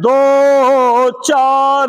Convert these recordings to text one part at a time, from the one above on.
2-4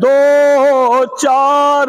2-4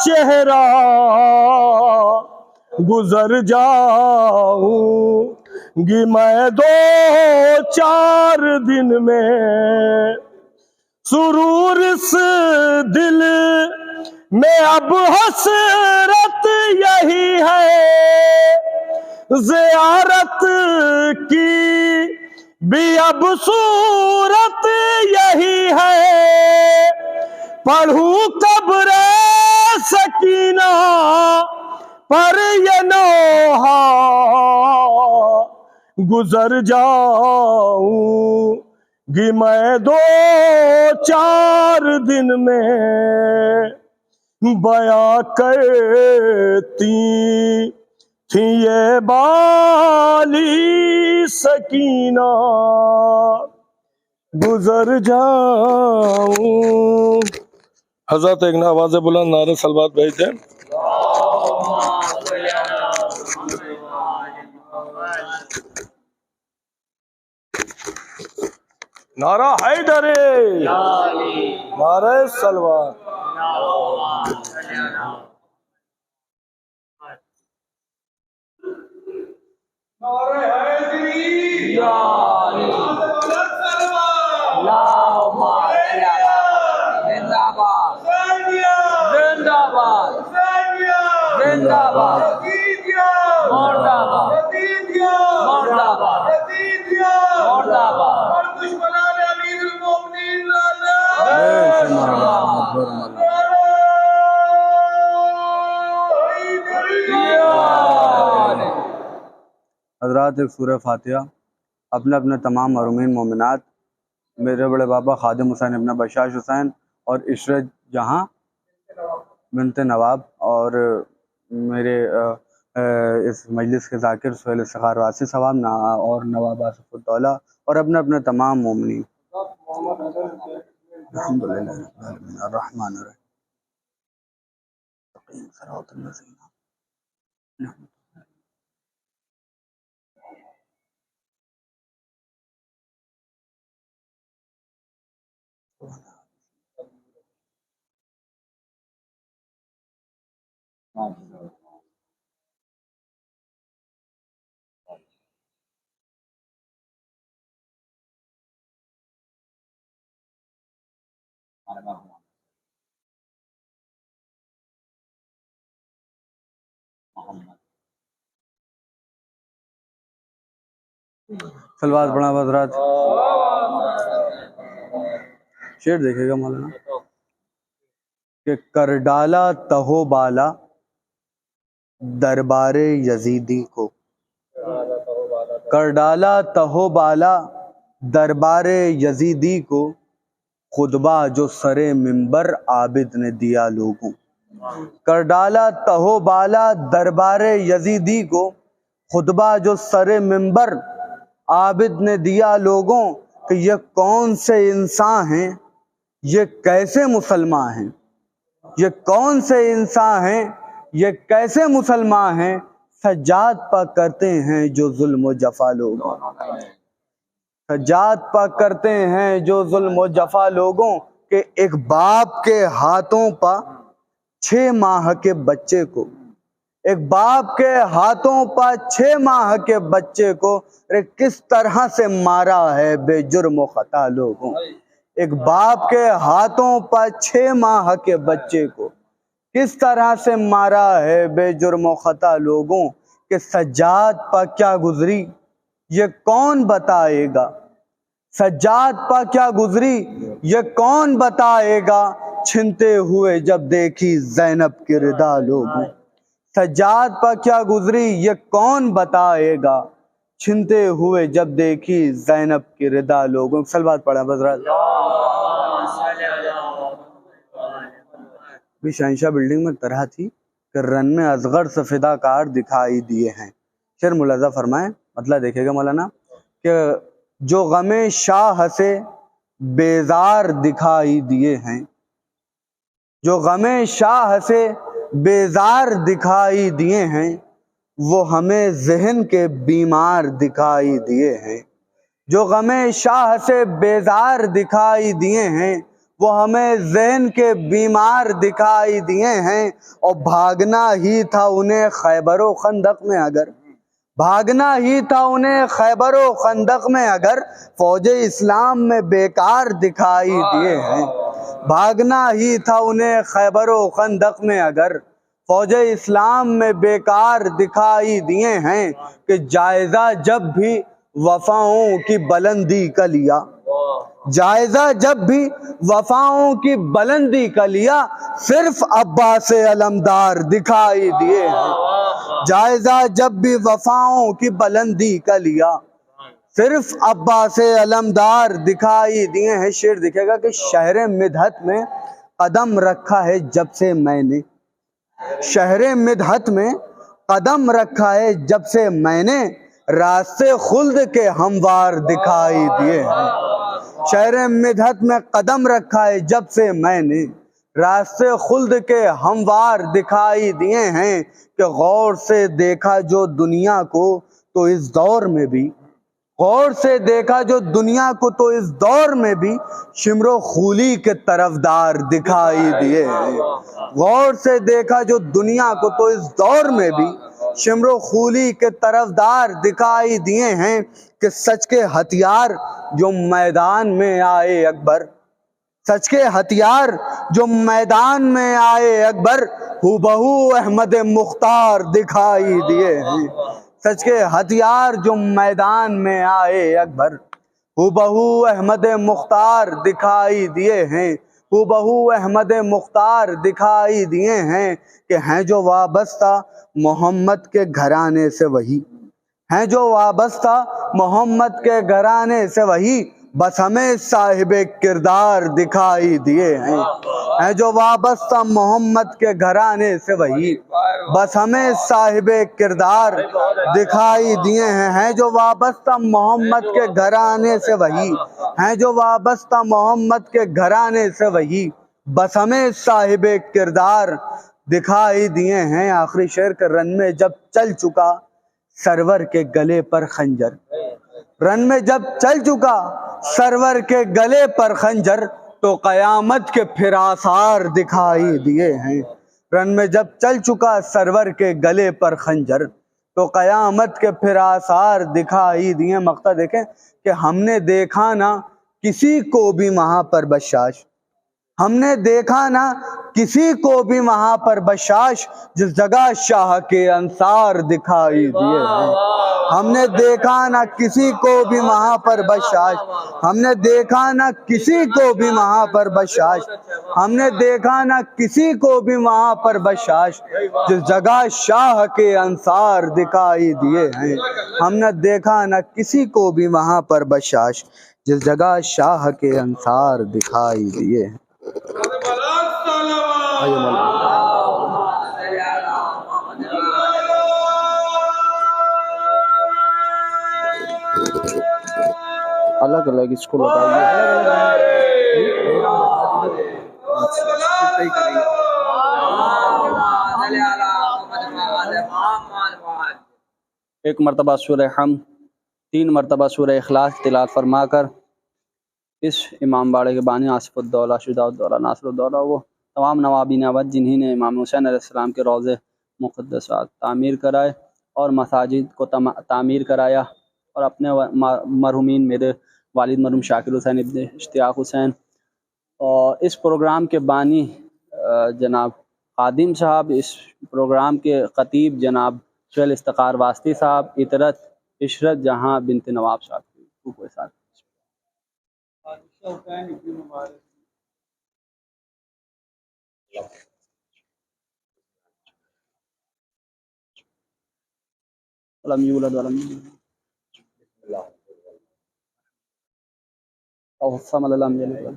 چہرہ گزر جاؤں گی میں 2-4 دن میں، سرور اس دل میں اب حسرت یہی ہے، زیارت کی بھی اب صورت یہی ہے، پڑھوں قبر سکینہ پر یہ نوحہ گزر جاؤں گی میں 2-4 دن میں، بیاں کرتی تھی یہ بالی سکینہ گزر جاؤں۔ حضرت ایک آواز بلند نعرہ صلوات بھیج دیں۔ نعرہ حیدری، نعرہ صلوات۔ نعرہ حیدری، زندہ باد مرد آباد مرد آباد مرد آباد۔ حضرات ایک سورہ فاتحہ اپنے اپنے تمام مرحومین مومنات، میرے بڑے بابا خادم حسین ابن بشاش حسین اور عشرت جہاں بنت نواب، اور میرے اس مجلس کے ذاکر سہیل افتخار واسی صاحب اور نواب آصف الدولہ، اور اپنے اپنے تمام مومنین۔ الحمدللہ رب العالمین الرحمن الرحیم صراط الذین صلوات پڑھا حضرات۔ شعر دیکھے گا مولانا کہ کر ڈالا تہو بالا دربار یزیدی کو، کر ڈالا تہو بالا دربار یزیدی کو، خطبہ جو سر منبر عابد نے دیا لوگوں۔ کر ڈالا تہو بالا دربار یزیدی کو، خطبہ جو سر منبر عابد نے دیا لوگوں، کہ یہ کون سے انسان ہیں، یہ کیسے مسلمان ہیں، یہ کون سے انسان ہیں، یہ کیسے مسلمان ہیں، سجاد پا کرتے ہیں جو ظلم و جفا لوگوں، سجاد پا کرتے ہیں جو ظلم و جفا لوگوں، کہ ایک باپ کے ہاتھوں پا 6 ماہ کے بچے کو، ایک باپ کے ہاتھوں پا 6 ماہ کے بچے کو کس طرح سے مارا ہے بے جرم و خطا لوگوں، ایک باپ کے ہاتھوں پا 6 ماہ کے بچے کو کس طرح سے مارا ہے بے جرم و خطا لوگوں، کہ سجاد پا کیا گزری یہ کون بتائے گا، سجاد پا کیا گزری یہ کون بتائے گا، چھنتے ہوئے جب دیکھی زینب کی ردا لوگوں، سجاد پا کیا گزری یہ کون بتائے گا، چھنتے ہوئے جب دیکھی زینب کی ردا لوگوں۔ صلوات پڑھا حضرات۔ بھی شہنشاہ بلڈنگ میں طرح تھی کہ رن میں اصغر سے فدا کار دکھائی دیے ہیں۔ شعر ملاحظہ فرمائیں، مطلب دیکھے گا مولانا کہ جو غم شاہ سے بیزار دکھائی دیے ہیں، جو غم شاہ سے بیزار دکھائی دیے ہیں، وہ ہمیں ذہن کے بیمار دکھائی دیے ہیں، جو غم شاہ سے بیزار دکھائی دیے ہیں، وہ ہمیں ذہن کے بیمار دکھائی دیے ہیں، اور بھاگنا ہی تھا انہیں خیبر و خندق میں اگر، بھاگنا ہی تھا انہیں خیبر و خندق میں اگر، فوج اسلام میں بیکار دکھائی دیے ہیں، بھاگنا ہی تھا انہیں خیبر و خندق میں اگر، فوج اسلام میں بیکار دکھائی دیے ہیں، کہ جائزہ جب بھی وفاؤں کی بلندی کا لیا، جائزہ جب بھی وفاؤں کی بلندی کا لیا، صرف عباس علمدار دکھائی دیے ہیں، جائزہ جب بھی وفاؤں کی بلندی کا لیا، صرف عباس علمدار دکھائی دیے ہیں۔ شعر دکھے گا کہ شہر مدحت میں قدم رکھا ہے جب سے میں نے، شہر مدحت میں قدم رکھا ہے جب سے میں نے، راستے خلد کے ہموار دکھائی دیے ہیں، شہر مدحت میں قدم رکھا ہے جب سے میں نے، راستے خلد کے ہموار دکھائی دیے ہیں، کہ غور سے دیکھا جو دنیا کو تو اس دور میں بھی، غور سے دیکھا جو دنیا کو تو اس دور میں بھی، شمر و خولی کے طرفدار دکھائی دیے ہیں، غور سے دیکھا جو دنیا کو تو اس دور میں بھی، شمر و خولی کے طرفدار دکھائی دیے ہیں، کہ سچ کے ہتھیار جو میدان میں آئے اکبر، سچ کے ہتھیار جو میدان میں آئے اکبر، ہو بہو احمد مختار دکھائی دیے ہیں، سچ کے ہتھیار جو میدان میں آئے اکبر، ہو بہو احمد مختار دکھائی دیے ہیں، ہو بہو احمد مختار دکھائی دیے ہیں، کہ ہیں جو وابستہ محمد کے گھرانے سے وہی، ہیں جو وابستہ محمد کے گھرانے سے وہی، بس ہمیں صاحب کردار دکھائی دیے ہیں جو وابستہ محمد کے گھرانے سے وہی، بس ہمیں صاحب کردار دکھائی دیے ہیں جو وابستہ محمد کے گھرانے سے وہی، ہیں جو وابستہ محمد کے گھرانے سے وہی، بس ہمیں صاحب کردار دکھائی دیے ہیں۔ آخری شعر کے رن میں جب چل چکا سرور کے گلے پر خنجر، رن میں جب چل چکا سرور کے گلے پر خنجر، تو قیامت کے پھر آثار دکھائی دیے ہیں، رن میں جب چل چکا سرور کے گلے پر خنجر، تو قیامت کے پھر آثار دکھائی دیے۔ مقطع دیکھیں کہ ہم نے دیکھا نہ کسی کو بھی وہاں پر بشاش، ہم نے دیکھا نہ کسی کو بھی وہاں پر بشاش، جس جگہ شاہ کے انصار دکھائی دیے ہیں، ہم نے دیکھا نہ کسی کو بھی وہاں پر بشاش، ہم نے دیکھا نہ کسی کو بھی وہاں پر بشاش، ہم نے دیکھا نہ کسی کو بھی وہاں پر بشاش، جس جگہ شاہ کے انصار دکھائی دیے ہیں، ہم نے دیکھا نہ کسی کو بھی وہاں پر بشاش، جس جگہ شاہ کے انصار دکھائی دیے ہیں۔ الگ الگ اس کو لگائیے، ایک مرتبہ سورہ حمد، 3 مرتبہ سورہ اخلاص تلاوت فرما کر اس امام باڑے کے بانی آصف الدولہ شجاع الدولہ ناصر الدولہ وہ تمام نوابین اودھ جنہی نے امام حسین علیہ السلام کے روضے مقدسات تعمیر کرائے اور مساجد کو تعمیر کرایا، اور اپنے مرحومین میرے والد مرحوم شاکر حسین ابن اشتیاق حسین، اور اس پروگرام کے بانی جناب خادم صاحب، اس پروگرام کے خطیب جناب سہیل استقار واسطی صاحب، عطرت عشرت جہاں بنت نواب صاحب کے ساتھ ولم یولد ولم یولد او الصمد لم یلد ولم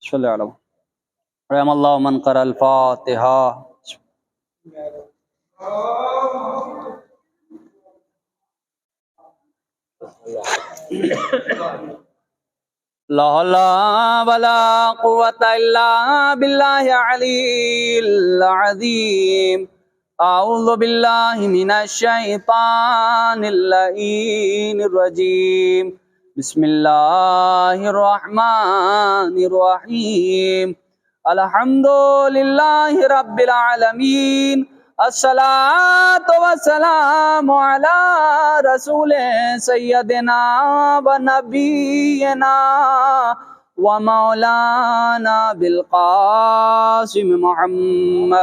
صلی اللہ علیہ رحم اللہ من قرأ الفاتحہ۔ لا حول ولا قوة إلا بالله العلي العظيم أعوذ بالله من الشيطان اللعين الرجيم بسم الله الرحمن الرحيم الحمد لله رب العالمين الصلاة والسلام على رسول سيدنا ونبينا ومولانا بالقاسم محمد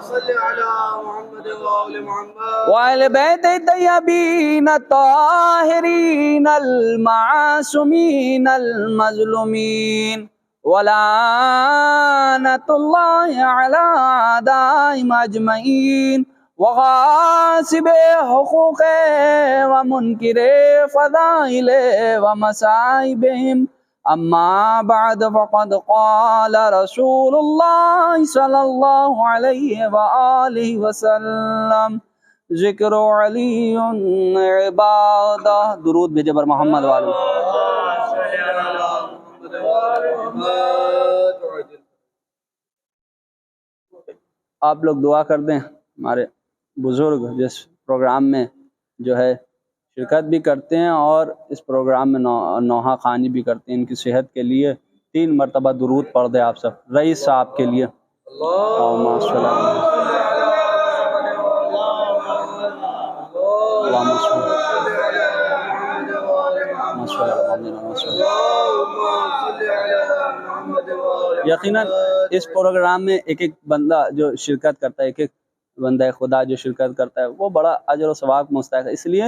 صل على محمد وآل محمد وآل بیت الطیبین الطاہرین المعصومین المظلومین ولعنت اللہ علی اعدائهم اجمعین وغاصب حقوق ومنکر فضائل ومصائبهم اما بعد فقد قال رسول اللہ صلی اللہ علیہ وآلہ وسلم ذکر علی عبادہ درود بھیجے بر محمد والو آپ لوگ دعا کر دیں ہمارے بزرگ جس پروگرام میں جو ہے شرکت بھی کرتے ہیں اور اس پروگرام میں نوحہ خوانی بھی کرتے ہیں، ان کی صحت کے لیے 3 مرتبہ درود پڑھ دیں آپ سب رئیس صاحب کے لیے اللہم صل علی یقیناً اس پروگرام میں ایک ایک بندہ جو شرکت کرتا ہے، ایک ایک بندہ خدا جو شرکت کرتا ہے وہ بڑا اجر و ثواب مستحق ہے، اس لیے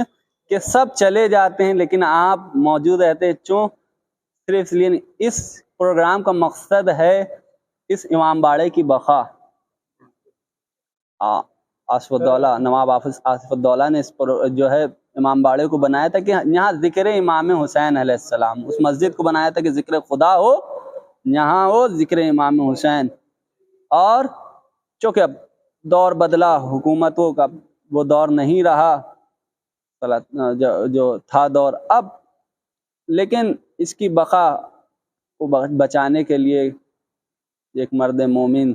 کہ سب چلے جاتے ہیں لیکن آپ موجود رہتے ہیں، صرف اس لیے نہیں، اس پروگرام کا مقصد ہے اس امام باڑے کی بقا۔ آصف الدولہ نواب آصف الدولہ نے اس جو ہے امام باڑے کو بنایا تھا کہ یہاں ذکر امام حسین علیہ السلام، اس مسجد کو بنایا تھا کہ ذکر خدا ہو یہاں ہو، ذکر امام حسین۔ اور چونکہ اب دور بدلا، حکومتوں کا وہ دور نہیں رہا جو تھا دور اب، لیکن اس کی بقا کو بچانے کے لیے ایک مرد مومن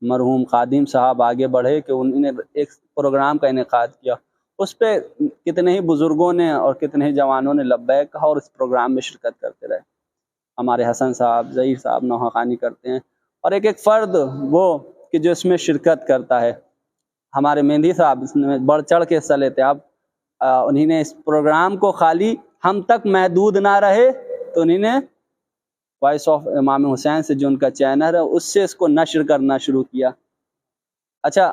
مرحوم خادم صاحب آگے بڑھے کہ انہوں نے ایک پروگرام کا انعقاد کیا، اس پہ کتنے ہی بزرگوں نے اور کتنے ہی جوانوں نے لبیک کہا اور اس پروگرام میں شرکت کرتے رہے۔ ہمارے حسن صاحب، ظہیر صاحب نوحہ خوانی کرتے ہیں، اور ایک ایک فرد وہ کہ جو اس میں شرکت کرتا ہے۔ ہمارے مہندی صاحب اس میں بڑھ چڑھ کے حصہ لیتے ہیں، اب انہی نے اس پروگرام کو خالی ہم تک محدود نہ رہے تو انہی نے وائس آف امام حسین سے جو ان کا چینل ہے اس سے اس کو نشر کرنا شروع کیا۔ اچھا،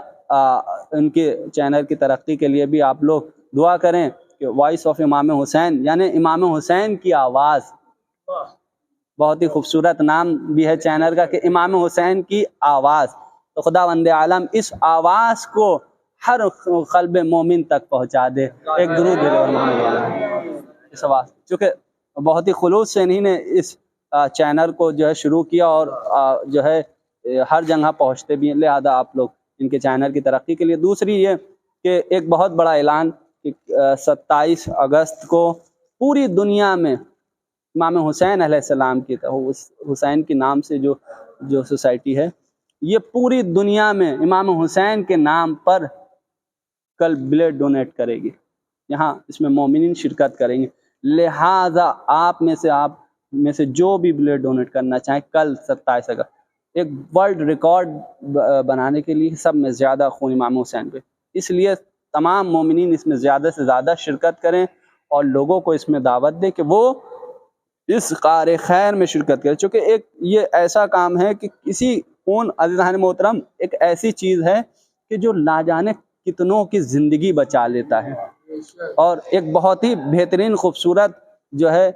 ان کے چینل کی ترقی کے لیے بھی آپ لوگ دعا کریں کہ وائس آف امام حسین یعنی امام حسین کی آواز، بہت ہی خوبصورت نام بھی ہے چینل کا کہ امام حسین کی آواز، تو خداوند عالم اس آواز کو ہر قلب مومن تک پہنچا دے۔ ایک درود بھیجو محمد والا اس آواز، چونکہ بہت ہی خلوص سے انہی نے اس چینل کو جو ہے شروع کیا اور جو ہے ہر جگہ پہنچتے بھی ہیں، لہذا آپ لوگ ان کے چینل کی ترقی کے لیے۔ دوسری یہ کہ ایک بہت بڑا اعلان کہ 27 اگست کو پوری دنیا میں امام حسین علیہ السلام کی حسین کے نام سے جو سوسائٹی ہے یہ پوری دنیا میں امام حسین کے نام پر کل بلڈ ڈونیٹ کرے گی، یہاں اس میں مومنین شرکت کریں گے، لہذا آپ میں سے جو بھی بلڈ ڈونیٹ کرنا چاہیں کل 27 اگست ایک ورلڈ ریکارڈ بنانے کے لیے سب میں زیادہ خون امام حسین پہ، اس لیے تمام مومنین اس میں زیادہ سے زیادہ شرکت کریں اور لوگوں کو اس میں دعوت دیں کہ وہ اس کار خیر میں شرکت کریں، چونکہ ایک یہ ایسا کام ہے کہ کسی خون عزیزان محترم ایک ایسی چیز ہے کہ جو نہ جانے کتنوں کی زندگی بچا لیتا ہے، اور ایک بہت ہی بہترین خوبصورت جو ہے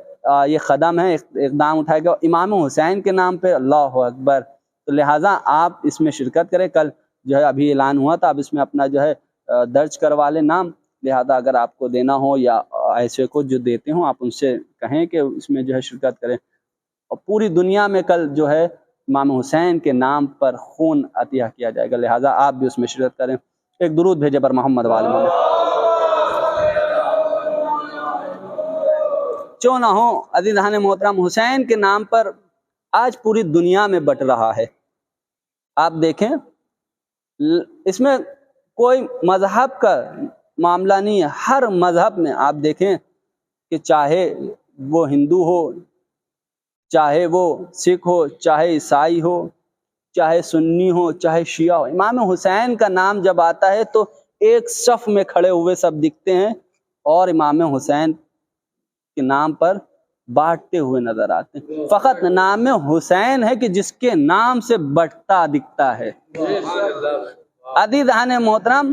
یہ قدم ہے، اقدام اٹھائے گا امام حسین کے نام پہ، اللہ اکبر۔ تو لہٰذا آپ اس میں شرکت کریں، کل جو ہے ابھی اعلان ہوا تھا، اب اس میں اپنا جو ہے درج کروا لیں نام، لہذا اگر آپ کو دینا ہو یا ایسے کو جو دیتے ہوں آپ ان سے کہیں کہ اس میں جو ہے شرکت کریں، اور پوری دنیا میں کل جو ہے امام حسین کے نام پر خون عطیہ کیا جائے گا، لہٰذا آپ بھی اس میں شرکت کریں۔ ایک درود بھیجے پر محمد والے جو نہ ہو عزیزان محترم، حسین کے نام پر آج پوری دنیا میں بٹ رہا ہے۔ آپ دیکھیں اس میں کوئی مذہب کا معاملہ نہیں ہے، ہر مذہب میں آپ دیکھیں کہ چاہے وہ ہندو ہو، چاہے وہ سکھ ہو، چاہے عیسائی ہو، چاہے سنی ہو، چاہے شیعہ ہو، امام حسین کا نام جب آتا ہے تو ایک صف میں کھڑے ہوئے سب دکھتے ہیں اور امام حسین کے نام پر بانٹتے ہوئے نظر آتے ہیں۔ فقط نام حسین ہے کہ جس کے نام سے بٹتا دکھتا ہے۔ عزیزان محترم،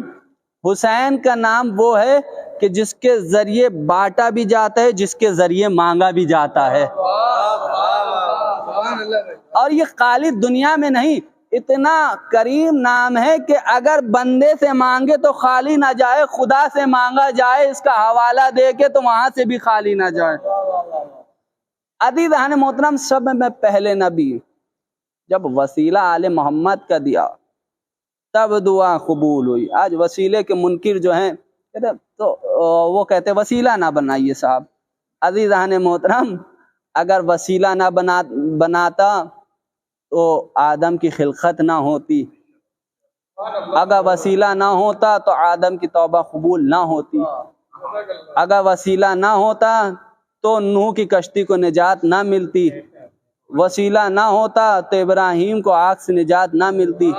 حسین کا نام وہ ہے کہ جس کے ذریعے بانٹا بھی جاتا ہے، جس کے ذریعے مانگا بھی جاتا ہے، اور یہ خالی دنیا میں نہیں، اتنا کریم نام ہے کہ اگر بندے سے مانگے تو خالی نہ جائے، خدا سے مانگا جائے اس کا حوالہ دے کے تو وہاں سے بھی خالی نہ جائے۔ عزیزان محترم، سب میں پہلے نبی جب وسیلہ آل محمد کا دیا تب دعا قبول ہوئی۔ آج وسیلے کے منکر جو ہیں تو وہ کہتے وسیلہ نہ بنائیے صاحب۔ عزیزان محترم، اگر وسیلہ نہ بناتا تو آدم کی خلقت نہ ہوتی، اگر وسیلہ نہ ہوتا تو آدم کی توبہ قبول نہ ہوتی، اگر وسیلہ نہ ہوتا تو نوح کی کشتی کو نجات نہ ملتی، وسیلہ نہ ہوتا تو ابراہیم کو آگ سے نجات نہ ملتی۔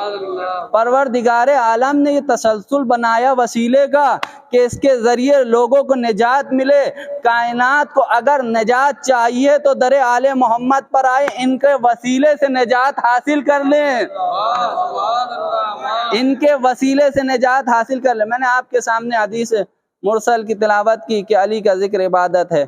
پروردگار عالم نے یہ تسلسل بنایا وسیلے کا کہ اس کے ذریعے لوگوں کو نجات ملے۔ کائنات کو اگر نجات چاہیے تو در آل محمد پر آئے، ان کے وسیلے سے نجات حاصل کر لیں، ان کے وسیلے سے نجات حاصل کر لیں۔ میں نے آپ کے سامنے حدیث مرسل کی تلاوت کی کہ علی کا ذکر عبادت ہے۔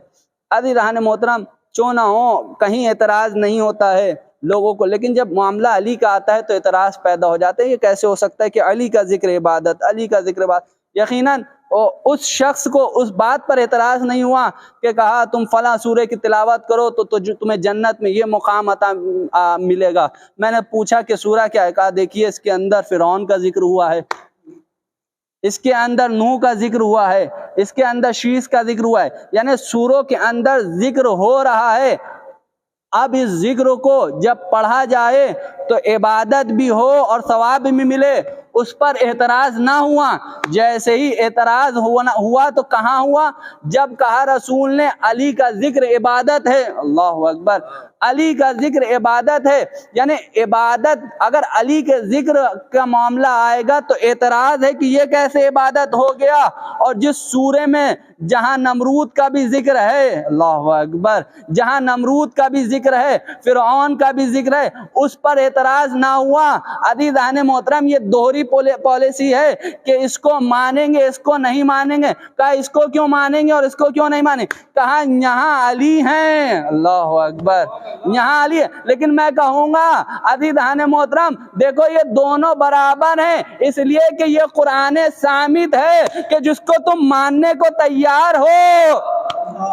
عزیزان محترم، چوں نہ ہو کہیں اعتراض نہیں ہوتا ہے لوگوں کو، لیکن جب معاملہ علی کا آتا ہے تو اعتراض پیدا ہو جاتا ہے۔ یہ کیسے ہو سکتا ہے کہ علی کا ذکر عبادت، علی کا ذکر عبادت؟ یقیناً اس شخص کو اس بات پر اعتراض نہیں ہوا کہ کہا تم فلاں سورے کی تلاوت کرو تو تمہیں جنت میں یہ مقام عطا ملے گا۔ میں نے پوچھا کہ سورہ کیا ہے؟ کہا دیکھیے اس کے اندر فرعون کا ذکر ہوا ہے، اس کے اندر نوح کا ذکر ہوا ہے، اس کے اندر شیش کا ذکر ہوا ہے، یعنی سوروں کے اندر ذکر ہو رہا ہے۔ اب اس ذکر کو جب پڑھا جائے تو عبادت بھی ہو اور ثواب بھی ملے، اس پر اعتراض نہ ہوا۔ جیسے ہی اعتراض ہوا تو کہاں ہوا؟ جب کہا رسول نے علی کا ذکر عبادت ہے۔ اللہ اکبر، علی کا ذکر عبادت ہے، یعنی عبادت اگر علی کے ذکر کا معاملہ آئے گا تو اعتراض ہے کہ یہ کیسے عبادت ہو گیا؟ اور جس سورے میں جہاں نمرود کا بھی ذکر ہے، اللہ اکبر، جہاں نمرود کا بھی ذکر ہے، فرعون کا بھی ذکر ہے، اس پر اعتراض نہ ہوا۔ عزیزان محترم، یہ دوہری پالیسی ہے کہ اس کو مانیں گے، اس کو نہیں مانیں گے۔ کہا اس کو کیوں مانیں گے اور اس کو کیوں نہیں مانیں گے؟ کہا یہاں علی ہیں، اللہ اکبر، یہاں علی ہے۔ لیکن میں کہوں گا عزیزان محترم، دیکھو یہ دونوں برابر ہیں، اس لیے کہ یہ قرآن صامت ہے کہ جس کو تم ماننے کو تیار ہو،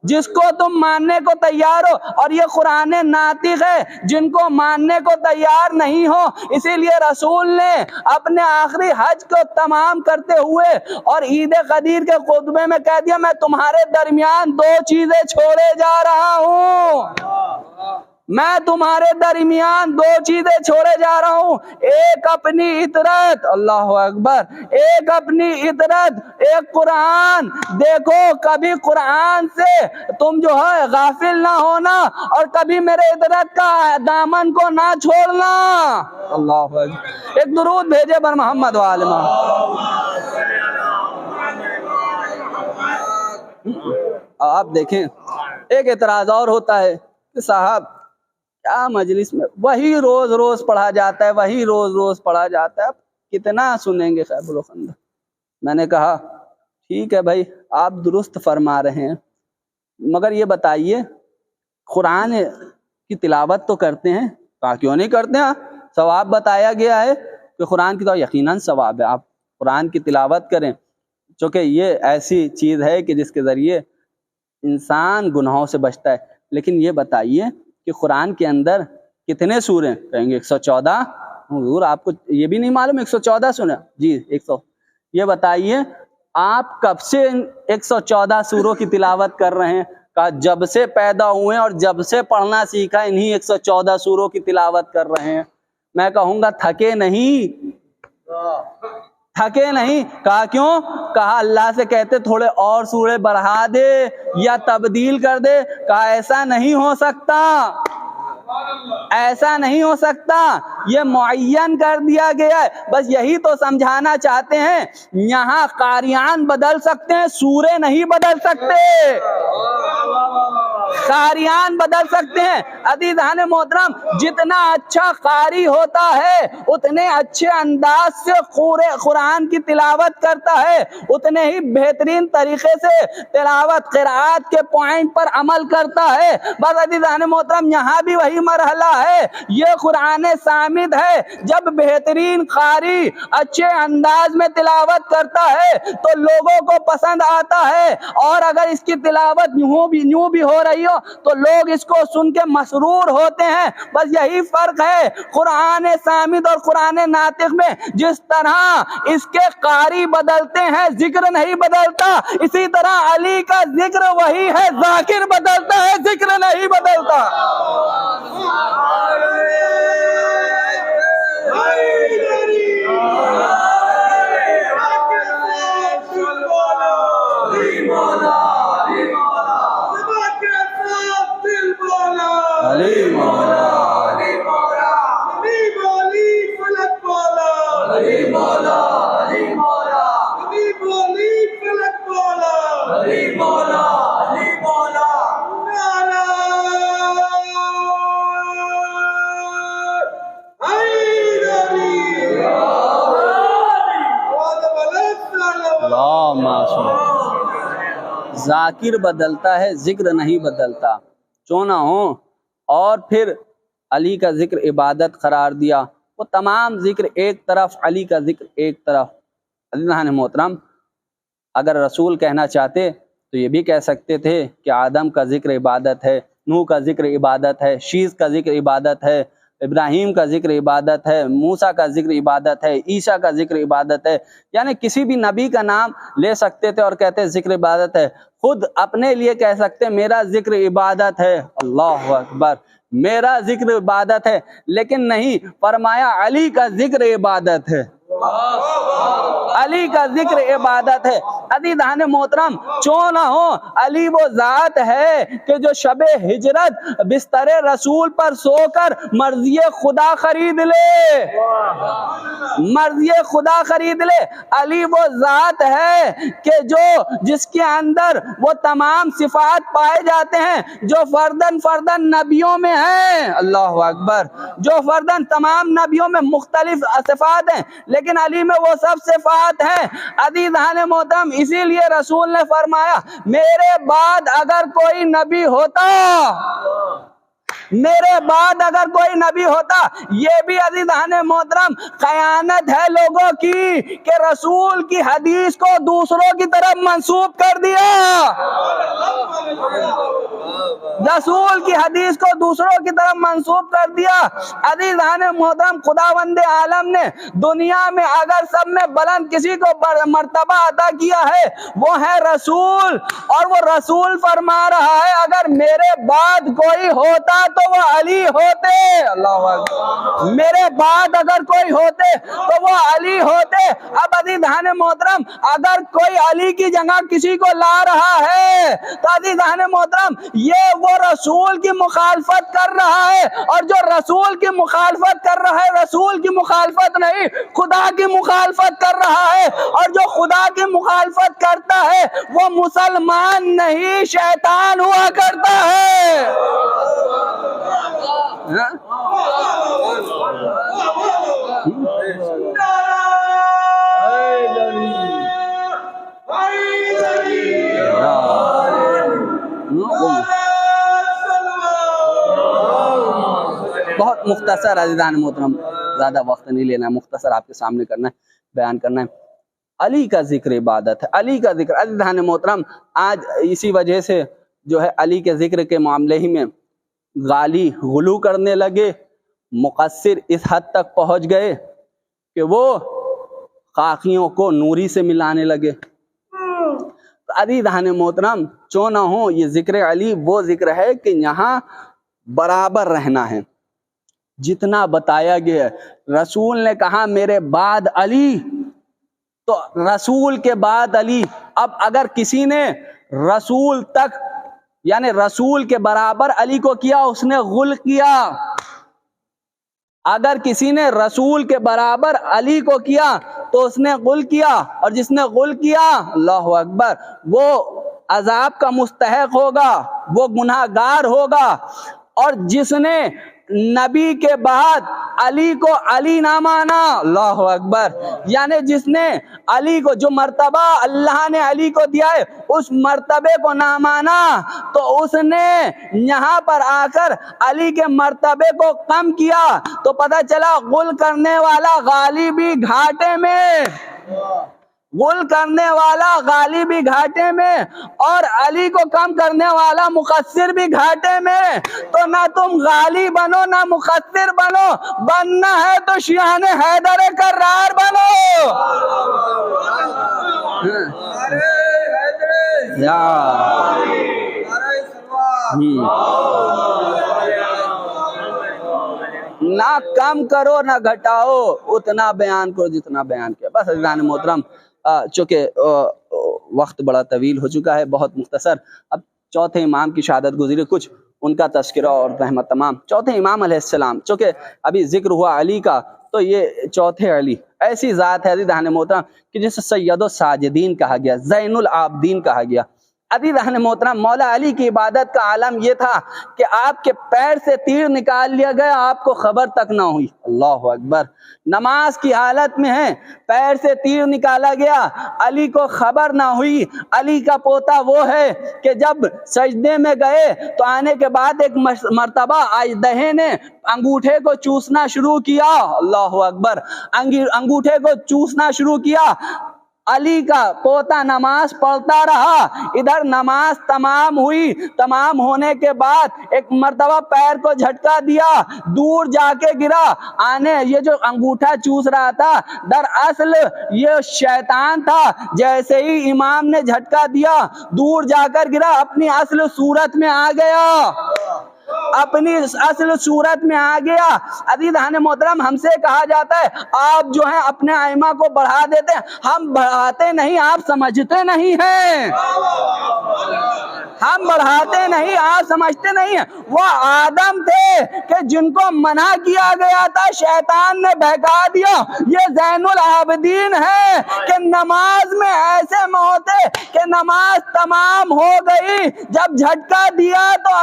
جس کو تم ماننے کو تیار ہو، اور یہ قرآن ناطق ہے جن کو ماننے کو تیار نہیں ہو۔ اسی لیے رسول نے اپنے آخری حج کو تمام کرتے ہوئے اور عید قدیر کے خطبے میں کہہ دیا، میں تمہارے درمیان دو چیزیں چھوڑے جا رہا ہوں، میں تمہارے درمیان دو چیزیں چھوڑے جا رہا ہوں، ایک اپنی اطرت، اللہ اکبر، ایک اپنی اطرت، ایک قرآن۔ دیکھو کبھی قرآن سے تم جو ہے غافل نہ ہونا اور کبھی میرے اطرت کا دامن کو نہ چھوڑنا۔ اللہ اکبر، ایک درود بھیجے بر محمد وآل محمد۔ آپ دیکھیں ایک اعتراض اور ہوتا ہے کہ صاحب کیا مجلس میں وہی روز روز پڑھا جاتا ہے، وہی روز روز پڑھا جاتا ہے، اب کتنا سنیں گے خیبر و خندہ؟ میں نے کہا ٹھیک ہے بھائی، آپ درست فرما رہے ہیں، مگر یہ بتائیے قرآن کی تلاوت تو کرتے ہیں؟ کہا کیوں نہیں کرتے ہیں، ثواب بتایا گیا ہے کہ قرآن کی تو یقیناً ثواب ہے، آپ قرآن کی تلاوت کریں، چونکہ یہ ایسی چیز ہے کہ جس کے ذریعے انسان گناہوں سے بچتا ہے۔ لیکن یہ بتائیے کہ قرآن کے اندر کتنے سورے؟ کہیں گے 114۔ حضور آپ کو یہ بھی نہیں معلوم 114 سورے؟ جی 100۔ یہ بتائیے آپ کب سے 114 سوروں کی تلاوت کر رہے ہیں؟ کہا جب سے پیدا ہوئے اور جب سے پڑھنا سیکھا انہی 114 سوروں کی تلاوت کر رہے ہیں. میں کہوں گا تھکے نہیں، تھکے نہیں. کہا کیوں؟ کہا اللہ سے کہتے تھوڑے اور سورے بڑھا دے یا تبدیل کر دے. کہا ایسا نہیں ہو سکتا، ایسا نہیں ہو سکتا، یہ معین کر دیا گیا ہے. بس یہی تو سمجھانا چاہتے ہیں. یہاں قاریان بدل سکتے ہیں، سورے نہیں بدل سکتے. قاریان بدل سکتے ہیں. عزیزان محترم، جتنا اچھا قاری ہوتا ہے اتنے اچھے انداز سے قرآن کی تلاوت کرتا ہے، اتنے ہی بہترین طریقے سے تلاوت قرآت کے پوائنٹ پر عمل کرتا ہے. بس عزیزان محترم یہاں بھی وہی مرحلہ ہے. یہ قرآن صامد ہے. جب بہترین قاری اچھے انداز میں تلاوت کرتا ہے تو لوگوں کو پسند آتا ہے، اور اگر اس کی تلاوت یوں بھی ہو رہی ہو تو لوگ اس کو سن کے مسرور ہوتے ہیں. بس یہی فرق ہے قرآن صامد اور قرآن ناطق میں. جس طرح اس کے قاری بدلتے ہیں ذکر نہیں بدلتا، اسی طرح علی کا ذکر وہی ہے، ذاکر بدلتا ہے ذکر نہیں بدلتا. علی مولا، علی مولا، علی مولی فلک مولا، علی مولا، علی مولا، علی مولی فلک مولا، علی مولا، علی مولا. ذاکر بدلتا ہے ذکر نہیں بدلتا. چوں نہ ہو. اور پھر علی کا ذکر عبادت قرار دیا. وہ تمام ذکر ایک طرف، علی کا ذکر ایک طرف. عزیزان محترم، اگر رسول کہنا چاہتے تو یہ بھی کہہ سکتے تھے کہ آدم کا ذکر عبادت ہے، نوح کا ذکر عبادت ہے، شیس کا ذکر عبادت ہے، ابراہیم کا ذکر عبادت ہے، موسیٰ کا ذکر عبادت ہے، عیسیٰ کا ذکر عبادت ہے. یعنی کسی بھی نبی کا نام لے سکتے تھے اور کہتے ذکر عبادت ہے. خود اپنے لیے کہہ سکتے میرا ذکر عبادت ہے. اللہ اکبر، میرا ذکر عبادت ہے. لیکن نہیں، فرمایا علی کا ذکر عبادت ہے، علی کا ذکر عبادت ہے. عزیزان محترم، چوں نہ ہو علی وہ ذات ہے کہ جو شب ہجرت بستر رسول پر سو کر مرضی خدا خرید لے، مرضی خدا خرید لے. علی وہ ذات ہے کہ جس کے اندر وہ تمام صفات پائے جاتے ہیں جو فردن فردن نبیوں میں ہیں. اللہ اکبر، جو فردن تمام نبیوں میں مختلف صفات ہیں لیکن علی میں وہ سب صفات ہیں. عزیزان محترم، اسی لیے رسول نے فرمایا میرے بعد اگر کوئی نبی ہوتا، میرے بعد اگر کوئی نبی ہوتا. یہ بھی عزیزان محترم خیانت ہے لوگوں کی کہ رسول کی حدیث کو دوسروں کی طرف منسوب کر دیا، رسول کی حدیث کو دوسروں کی طرف منسوب کر دیا. عزیزان محترم، خداوند عالم نے دنیا میں اگر سب میں بلند کسی کو مرتبہ عطا کیا ہے وہ ہے رسول، اور وہ رسول فرما رہا ہے اگر میرے بعد کوئی ہوتا تو وہ علی ہوتے. اللہ اکبر، میرے بعد اگر کوئی ہوتے تو وہ علی ہوتے. اب عزیزان محترم اگر کوئی علی کی جگہ کسی کو لا رہا ہے تو عزیزان محترم یہ وہ رسول کی مخالفت کر رہا ہے، اور جو رسول کی مخالفت کر رہا ہے رسول کی مخالفت نہیں خدا کی مخالفت کر رہا ہے، اور جو خدا کی مخالفت کرتا ہے وہ مسلمان نہیں شیطان ہوا کرتا ہے. بہت مختصر عزیزان محترم، زیادہ وقت نہیں لینا ہے، مختصر آپ کے سامنے کرنا ہے، بیان کرنا ہے. علی کا ذکر عبادت ہے، علی کا ذکر. عزیزان محترم آج اسی وجہ سے جو ہے علی کے ذکر کے معاملے ہی میں غالی غلو کرنے لگے، مقصر اس حد تک پہنچ گئے کہ وہ خاکیوں کو نوری سے ملانے لگے. عزیزان محترم چوں نہ ہو یہ ذکر علی وہ ذکر ہے کہ یہاں برابر رہنا ہے جتنا بتایا گیا ہے۔ رسول نے کہا میرے بعد علی، تو رسول کے بعد علی۔ اب اگر کسی نے رسول تک یعنی رسول کے برابر علی کو کیا اس نے غل کیا۔ اگر کسی نے رسول کے برابر علی کو کیا تو اس نے غل کیا، اور جس نے غل کیا اللہ اکبر وہ عذاب کا مستحق ہوگا، وہ گناہ گار ہوگا۔ اور جس نے نبی کے بعد علی کو علی نہ مانا، اللہ اکبر، یعنی جس نے علی کو جو مرتبہ اللہ نے علی کو دیا ہے اس مرتبے کو نہ مانا تو اس نے یہاں پر آ کر علی کے مرتبے کو کم کیا، تو پتہ چلا غل کرنے والا غالبی گھاٹے میں، غل کرنے والا غالبی گھاٹے میں، اور علی کو کم کرنے والا مقصر بھی گھاٹے میں۔ تو نہ تم غالی بنو نہ مقصر بنو، بننا ہے تو شیعان حیدر کرار بنو۔ نہ کم کرو نہ گھٹاؤ، اتنا بیان کرو جتنا بیان کیا۔ بس عزیزان محترم چونکہ وقت بڑا طویل ہو چکا ہے، بہت مختصر، اب چوتھے امام کی شہادت گزری، کچھ ان کا تذکرہ اور رحمت تمام۔ چوتھے امام علیہ السلام، چونکہ ابھی ذکر ہوا علی کا تو یہ چوتھے علی ایسی ذات ہے عزیزان محترم کہ جسے سید الساجدین کہا گیا، زین العابدین کہا گیا۔ عزیزان محترم مولا علی کی عبادت کا عالم یہ تھا کہ آپ کے پیر سے تیر نکال لیا گیا، آپ کو خبر تک نہ ہوئی، اللہ اکبر۔ نماز کی حالت میں ہیں، پیر سے تیر نکالا گیا، علی کو خبر نہ ہوئی۔ علی کا پوتا وہ ہے کہ جب سجدے میں گئے تو آنے کے بعد ایک مرتبہ اژدہے نے انگوٹھے کو چوسنا شروع کیا، اللہ اکبر، انگوٹھے کو چوسنا شروع کیا۔ علی کا پوتا نماز پڑھتا رہا، ادھر نماز تمام ہوئی، تمام ہونے کے بعد ایک مرتبہ پیر کو جھٹکا دیا، دور جا کے گرا۔ یہ جو انگوٹھا چوس رہا تھا دراصل یہ شیطان تھا، جیسے ہی امام نے جھٹکا دیا دور جا کر گرا، اپنی اصل صورت میں آ گیا، اپنی اصل صورت میں آ گیا۔ عزیزان محترم ہم سے کہا جاتا ہے آپ جو ہیں اپنے ائمہ کو بڑھا دیتے ہیں، ہم بڑھاتے نہیں، آپ سمجھتے نہیں ہیں، ہم بڑھاتے نہیں، آپ سمجھتے نہیں ہیں۔ وہ آدم تھے کہ جن کو منع کیا گیا تھا، شیطان نے بہکا دیا۔ یہ زین العابدین ہے کہ نماز میں ایسے میں ہوتے کہ نماز تمام ہو گئی، جب جھٹکا دیا تو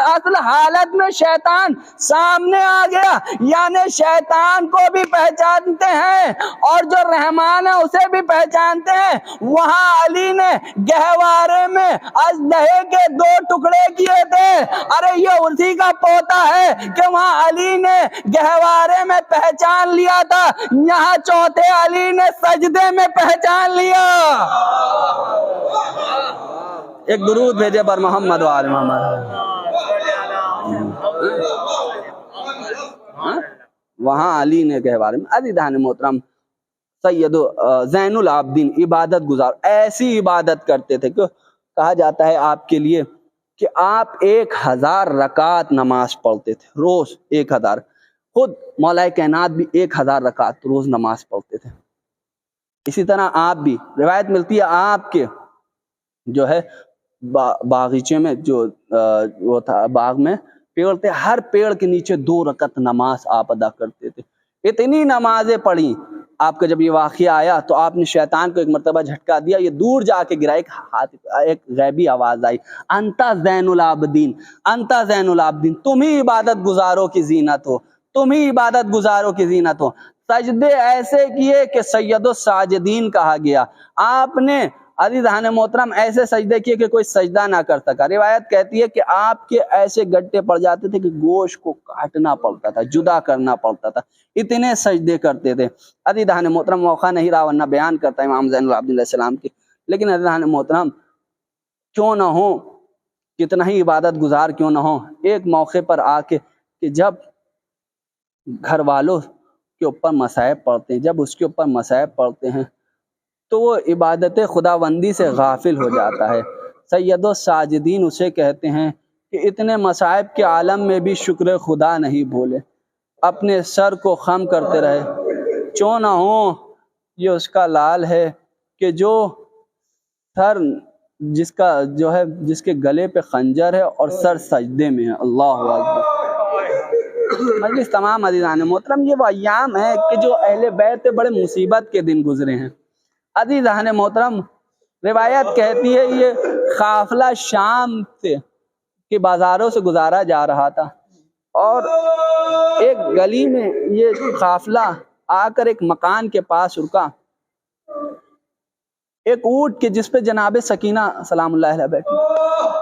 اصل حالت میں شیطان سامنے آ گیا، یعنی شیطان کو بھی پہچانتے ہیں اور جو رحمان ہے اسے بھی پہچانتے ہیں۔ وہاں علی نے گہوارے میں اژدہے کے 2 ٹکڑے کیے تھے، ارے یہ اسی کا پوتا ہے کہ وہاں علی نے گہوارے میں پہچان لیا تھا، یہاں چوتھے علی نے سجدے میں پہچان لیا۔ ایک درود بھیجے بر محمد و آل محمد۔ وہاں علی نے گہوارے میں، عزیزان محترم سید زین العابدین عبادت گزار، ایسی عبادت کرتے تھے کہ کہا جاتا ہے آپ کے لیے کہ آپ 1000 رکعت نماز پڑھتے تھے روز، 1000۔ خود مولا کائنات بھی 1000 رکعت روز نماز پڑھتے تھے۔ اسی طرح آپ بھی، روایت ملتی ہے آپ کے جو ہے باغیچے میں جو وہ تھا باغ میں پیڑ تھے، ہر پیڑ کے نیچے 2 رکعت نماز آپ ادا کرتے تھے۔ اتنی نمازیں پڑھی، آپ کا جب یہ واقعہ آیا تو آپ نے شیطان کو ایک مرتبہ جھٹکا دیا، یہ دور جا کے گرا، ایک غیبی آواز آئی، انتا زین العابدین، انتا زین العابدین، تم ہی عبادت گزاروں کی زینت ہو، تم ہی عبادت گزاروں کی زینت ہو۔ سجدے ایسے کیے کہ سید الساجدین کہا گیا، آپ نے عزیزان محترم ایسے سجدے کیے کہ کوئی سجدہ نہ کر سکا۔ روایت کہتی ہے کہ آپ کے ایسے گڈھے پڑ جاتے تھے کہ گوشت کو کاٹنا پڑتا تھا، جدا کرنا پڑتا تھا، اتنے سجدے کرتے تھے۔ عزیزان محترم موقع نہیں رہا ورنہ بیان کرتا امام زین العابدین علیہ السلام کی، لیکن عزیزان محترم کیوں نہ ہو، کتنا ہی عبادت گزار کیوں نہ ہو، ایک موقع پر آ کے کہ جب گھر والوں کے اوپر مصائب پڑتے ہیں، جب اس کے اوپر مصائب پڑتے ہیں تو وہ عبادت خداوندی سے غافل ہو جاتا ہے۔ سید الساجدین اسے کہتے ہیں کہ اتنے مصائب کے عالم میں بھی شکر خدا نہیں بھولے، اپنے سر کو خم کرتے رہے۔ چوں نہ ہوں یہ اس کا لال ہے کہ جو سر جس کا جو ہے جس کے گلے پہ خنجر ہے اور سر سجدے میں ہے۔ اللہ اکبر۔ مجلس تمام عزیزان محترم، یہ وہ ایام ہے کہ جو اہل بیت پہ بڑے مصیبت کے دن گزرے ہیں۔ عزیزان محترم، روایت کہتی ہے یہ قافلہ شام سے کے بازاروں سے گزارا جا رہا تھا اور ایک گلی میں یہ قافلہ آ کر ایک مکان کے پاس رکا۔ ایک اونٹ کے جس پہ جناب سکینہ سلام اللہ علیہ بیٹھی،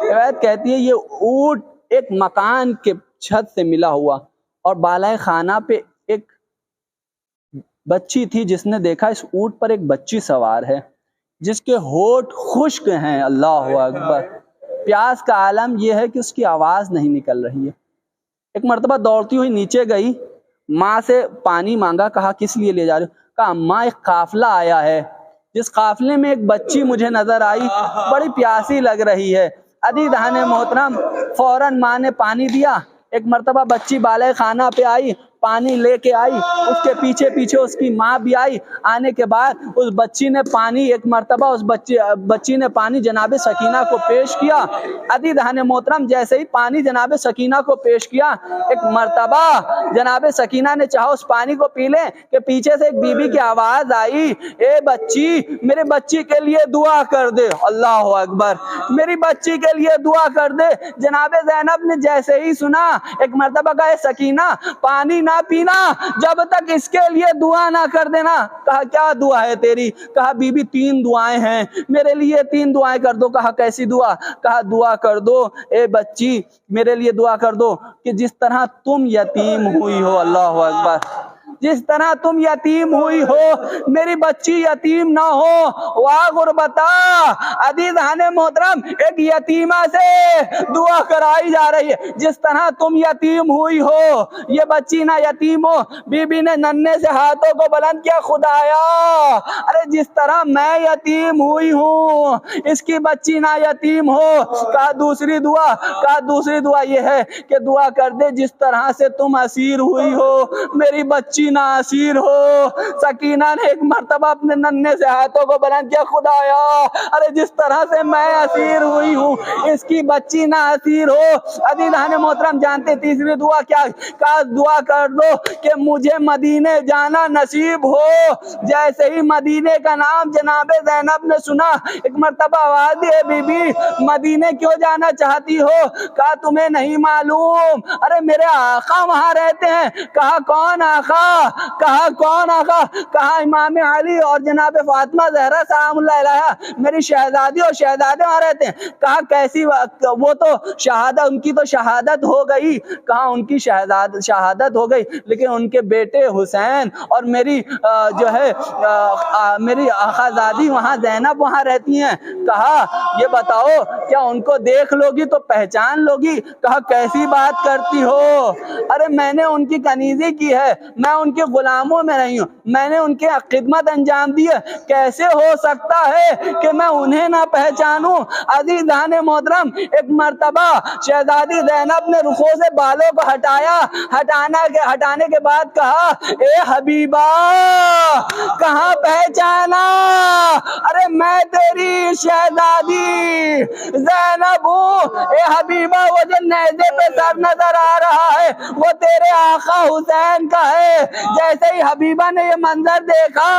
روایت کہتی ہے یہ اونٹ ایک مکان کے چھت سے ملا ہوا اور بالائے خانہ پہ ایک بچی تھی جس نے دیکھا اس اونٹ پر ایک بچی سوار ہے جس کے ہونٹ خشک ہیں۔ اللہ اکبر۔ پیاس کا عالم یہ ہے کہ اس کی آواز نہیں نکل رہی ہے۔ ایک مرتبہ دوڑتی ہوئی نیچے گئی، ماں سے پانی مانگا، کہا کس لیے لے جا رہی ہو؟ کہا اماں ایک قافلہ آیا ہے، جس قافلے میں ایک بچی مجھے نظر آئی، بڑی پیاسی لگ رہی ہے۔ عزیزان محترم، فوراً ماں نے پانی دیا۔ ایک مرتبہ بچی بالائے خانہ پہ آئی، پانی لے کے آئی، اس کے پیچھے پیچھے اس کی ماں بھی آئی۔ آنے کے بعد اس بچی نے پانی ایک مرتبہ اس بچی نے پانی جناب سکینہ کو پیش کیا۔ عزیزان محترم، جیسے ہی پانی جناب سکینہ کو پیش کیا، ایک مرتبہ جناب سکینہ نے چاہا اس پانی کو پی لیں کہ پیچھے سے ایک بی بی کی آواز آئی، اے بچی میرے بچی کے لیے دعا کر دے۔ اللہ اکبر۔ میری بچی کے لیے دعا کر دے۔ جناب زینب نے جیسے ہی سنا، ایک مرتبہ کہا اے سکینہ پانی نہ پینا جب تک اس کے لیے دعا نہ کر دینا۔ کہا کیا دعا ہے تیری؟ کہا بی بی 3 دعائیں ہیں، میرے لیے 3 دعائیں کر دو۔ کہا کیسی دعا؟ کہا دعا کر دو اے بچی، میرے لیے دعا کر دو کہ جس طرح تم یتیم ہوئی ہو، اللہ اکبر، جس طرح تم یتیم ہوئی ہو میری بچی یتیم نہ ہو۔ واہ غربتا۔ عزیزان محترم، ایک یتیمہ سے دعا کرائی جا رہی ہے، جس طرح تم یتیم ہوئی ہو یہ بچی نہ یتیم ہو۔ بی بی نے ننھے سے ہاتھوں کو بلند کیا، خدایا ارے جس طرح میں یتیم ہوئی ہوں اس کی بچی نہ یتیم ہو۔ کہا دوسری دعا؟ کہا دوسری دعا یہ ہے کہ دعا کر دے جس طرح سے تم اسیر ہوئی ہو میری بچی نہ اسیر ہو۔ سکینہ نے ایک مرتبہ اپنے ننھے سے ہاتھوں کو بلند کیا، خدایا ارے جس طرح سے میں اسیر ہوئی ہوں اس کی بچی نہ اسیر ہو۔ عزیزان محترم، جانتے تیسری دعا کیا؟ کہا دعا کر دو کہ مجھے مدینے جانا نصیب ہو۔ جیسے ہی مدینے کا نام جناب زینب نے سنا، ایک مرتبہ آواز دی، بی بی مدینے کیوں جانا چاہتی ہو؟ کہا تمہیں نہیں معلوم، ارے میرے آقا وہاں رہتے ہیں۔ کہا کون آقا؟ کہا کون آقا؟ کہا امام علی اور جناب فاطمہ زہرا سلام اللہ علیہا، میری شہزادی اور شہزادے وہاں رہتے ہیں۔ کہا کیسی؟ وہ تو شہادت، ان کی تو شہادت ہو گئی۔ کہا ان کی شہادت ہو گئی لیکن ان کے بیٹے حسین اور میری جو ہے میری آخازادی وہاں زینب وہاں رہتی ہیں۔ کہا یہ بتاؤ کیا ان کو دیکھ لوگی تو پہچان لوگی؟ کہا کیسی بات کرتی ہو، ارے میں نے ان کی کنیزی کی ہے، میں ان کے غلاموں میں نہیں ہوں، میں نے ان کی خدمت انجام دی ہے، کیسے ہو سکتا ہے کہ میں انہیں نہ پہچانوں؟ عزیزان محترم، ایک مرتبہ شہزادی زینب نے رخوں سے بالوں کو ہٹایا، ہٹانے کے بعد کہا اے حبیبہ کہاں پہچانا؟ ارے میں تیری شہزادی زینب ہوں۔ اے حبیبہ وہ جو نیزے پہ سر نظر آ رہا ہے وہ تیرے آقا حسین کا ہے۔ جیسے ہی حبیبہ نے یہ منظر دیکھا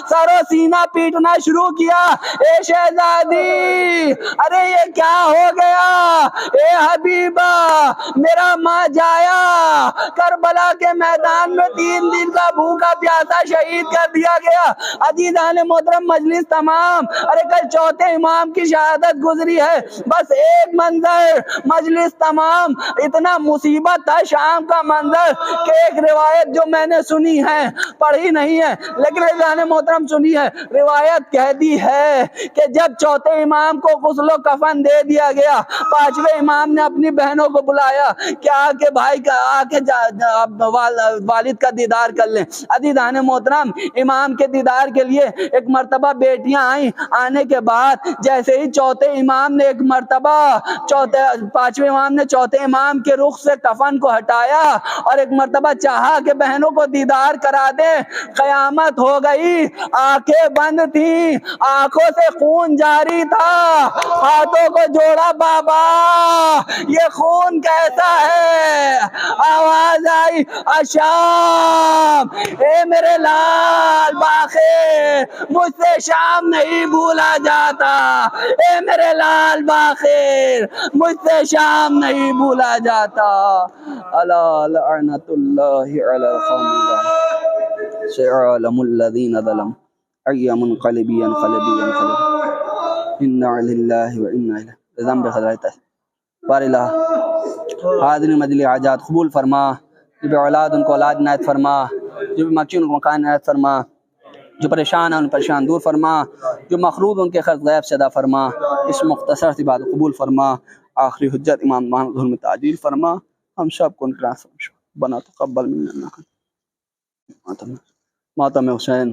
سر و سینہ پیٹنا شروع کیا، اے شہزادی ارے یہ کیا ہو گیا؟ اے حبیبہ میرا ماں جایا کربلا کے میدان میں 3 دن کا بھوکا پیاسا شہید کر دیا گیا۔ عزیزان محترم، مجلس تمام، ارے کل چوتھے امام کی شہادت گزری ہے، بس ایک منظر، مجلس تمام، اتنا مصیبت تھا امام کا منظر کہ ایک روایت جو میں نے سنی ہے، پڑھی نہیں ہے لیکن عزیزان محترم سنی ہے، روایت کہتی ہے کہ جب چوتھے امام کو غسل و کفن دے دیا گیا، پانچویں امام نے اپنی بہنوں کو بلایا کہ آ کے بھائی کا والد کا دیدار کر لیں۔ عزیزان محترم امام کے دیدار کے لیے ایک مرتبہ بیٹیاں آئیں، آنے کے بعد جیسے ہی چوتھے امام نے ایک مرتبہ پانچویں امام نے چوتھے امام کے رخ سے کفن کو ہٹایا اور ایک مرتبہ چاہا کہ بہنوں کو دیدار کرا دے، قیامت ہو گئی، آنکھیں بند تھیں، آنکھوں سے خون جاری تھا، ہاتھوں کو جوڑا، بابا یہ خون کیسا ہے؟ آواز آئی اشام، اے میرے لال باخر مجھ سے شام نہیں بھولا جاتا، اے میرے لال باخر مجھ سے شام نہیں بھولا جاتا۔ الا لعنت اللہ علی القوم الظالمین، سيعلم الذين ظلموا أي منقلب ينقلب إنا لله وإنا إليه ذنب خدرت بار الہ حاضرین مجلس حاجات قبول فرما، جو بھی اولاد ان کو اولاد عنایت فرما، جو بھی مکین ان کو مکان عنایت فرما، جو پریشان ہیں ان پریشان دور فرما، جو مخروض ان کے خرچ غیب سے ادا فرما، اس مختصر سی بات قبول فرما، آخری حجت امام محمد ظہور میں تعجیل فرما، ہم سب کو ان کے ناصر بنا تقبل منا ماتم حسین۔